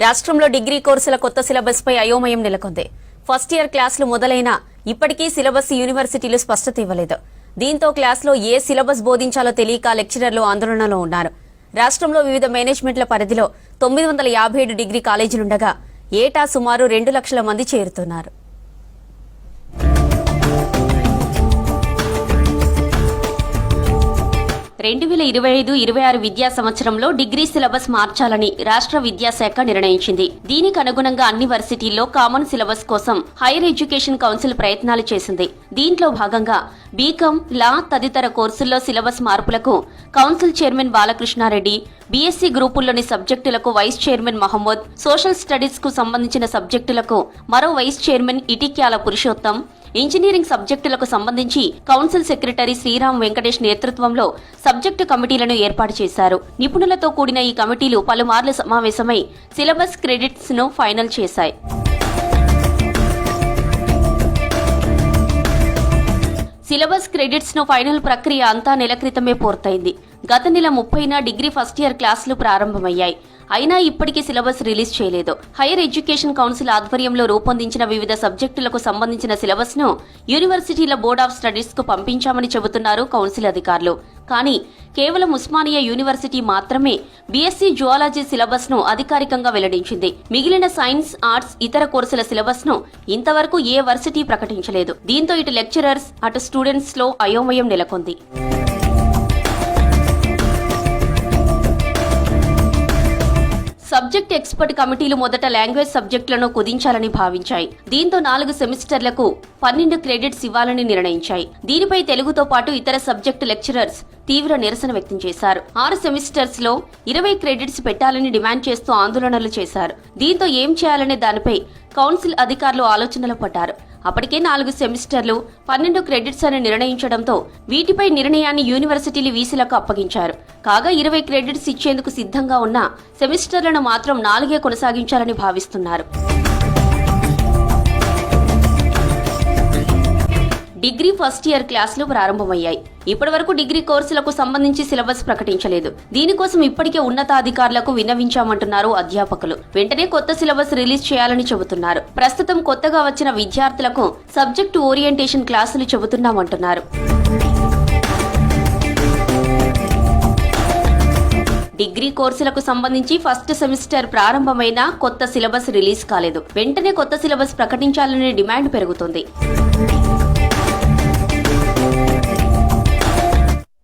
రాష్ట్రంలో డిగ్రీ కోర్సుల కొత్త సిలబస్ పై అయోమయం నెలకొంది. ఫస్ట్ ఇయర్ క్లాసులు మొదలైనా ఇప్పటికీ సిలబస్ యూనివర్సిటీలు స్పష్టత ఇవ్వలేదు. దీంతో క్లాసులో ఏ సిలబస్ బోధించాలో తెలియక లెక్చరర్లు ఆందోళనలో ఉన్నారు. రాష్ట్రంలో వివిధ మేనేజ్మెంట్ల పరిధిలో 957 డిగ్రీ కాలేజీలుండగా ఏటా సుమారు 2 లక్షల మంది చేరుతున్నారు. 2025-26 విద్యా సంవత్సరంలో డిగ్రీ సిలబస్ మార్చాలని రాష్ట్ర విద్యాశాఖ నిర్ణయించింది. దీనికి అనుగుణంగా అన్ని వర్సిటీల్లో కామన్ సిలబస్ కోసం హైయర్ ఎడ్యుకేషన్ కౌన్సిల్ ప్రయత్నాలు చేసింది. దీంట్లో భాగంగా బీకాం, లా తదితర కోర్సుల్లో సిలబస్ మార్పులకు కౌన్సిల్ చైర్మన్ బాలకృష్ణారెడ్డి, బీఎస్సీ గ్రూపుల్లోని సబ్జెక్టులకు vice chairman Mohammed, social studies కు సంబంధించిన సబ్జెక్టులకు మరో vice chairman Itikyala Purushottam, engineering సబ్జెక్టులకు సంబంధించి కౌన్సిల్ సెక్రటరీ శ్రీరామ్ వెంకటేష్ నేతృత్వంలో సబ్జెక్టు కమిటీలను ఏర్పాటు చేశారు. నిపుణులతో కూడిన ఈ కమిటీలు పలుమార్లు సమావేశమై సిలబస్ క్రెడిట్స్ ను ఫైనల్ చేశాయి. సిలబస్ క్రెడిట్స్ ను ఫైనల్ ప్రక్రియ అంతా నెల క్రితమే పూర్తయింది. గత నెల 30న డిగ్రీ ఫస్ట్ ఇయర్ క్లాసులు ప్రారంభమయ్యాయి. అయినా ఇప్పటికీ సిలబస్ రిలీజ్ చేయలేదు. హైయర్ ఎడ్యుకేషన్ కౌన్సిల్ ఆధ్వర్యంలో రూపొందించిన వివిధ సబ్జెక్టులకు సంబంధించిన సిలబస్ ను యూనివర్సిటీల బోర్డ్ ఆఫ్ స్టడీస్ కు పంపించామని చెబుతున్నారు కౌన్సిల్ అధికారులు. కానీ కేవలం ఉస్మానియా యూనివర్సిటీ మాత్రమే బీఎస్సీ జువాలజీ సిలబస్ ను అధికారికంగా వెల్లడించింది. మిగిలిన సైన్స్, ఆర్ట్స్, ఇతర కోర్సుల సిలబస్ ను ఇంతవరకు ఏ వర్సిటీ ప్రకటించలేదు. దీంతో ఇటు లెక్చరర్స్, అటు స్టూడెంట్స్ లో అయోమయం నెలకొంది. సబ్జెక్ట్ ఎక్స్పర్ట్ కమిటీలు మొదట లాంగ్వేజ్ సబ్జెక్టులను కుదించాలని భావించాయి. దీంతో 4 సెమిస్టర్లకు 12 క్రెడిట్స్ ఇవ్వాలని నిర్ణయించాయి. దీనిపై తెలుగుతో పాటు ఇతర సబ్జెక్టు లెక్చరర్స్ తీవ్ర నిరసన వ్యక్తం చేశారు. 6 సెమిస్టర్స్ లో 20 క్రెడిట్స్ పెట్టాలని డిమాండ్ చేస్తూ ఆందోళనలు చేశారు. దీంతో ఏం చేయాలనే దానిపై కౌన్సిల్ అధికారులు ఆలోచనలు పడ్డారు. అప్పటికే 4 సెమిస్టర్లు 12 క్రెడిట్స్ అని నిర్ణయించడంతో వీటిపై నిర్ణయాన్ని యూనివర్సిటీలు వీసీలకు అప్పగించారు. కాగా 20 క్రెడిట్స్ ఇచ్చేందుకు సిద్ధంగా ఉన్న సెమిస్టర్లను మాత్రం 4 కొనసాగించాలని భావిస్తున్నారు. డిగ్రీ ఫస్ట్ ఇయర్ క్లాసులు ప్రారంభమయ్యాయి. ఇప్పటివరకు డిగ్రీ కోర్సులకు సంబంధించి సిలబస్ ప్రకటించలేదు. దీనికోసం ఇప్పటికే ఉన్నతాధికారులకు విన్నవించామంటున్నారు అధ్యాపకులు. వెంటనే కొత్త సిలబస్ రిలీజ్ చేయాలని చెబుతున్నారు. ప్రస్తుతం కొత్తగా వచ్చిన విద్యార్థులకు సబ్జెక్టు ఓరియంటేషన్ క్లాసులు చెబుతున్నామంటున్నారు. డిగ్రీ కోర్సులకు సంబంధించి ఫస్ట్ సెమిస్టర్ ప్రారంభమైన కొత్త సిలబస్ రిలీజ్ కాలేదు. వెంటనే కొత్త సిలబస్ ప్రకటించాలనే డిమాండ్ పెరుగుతోంది.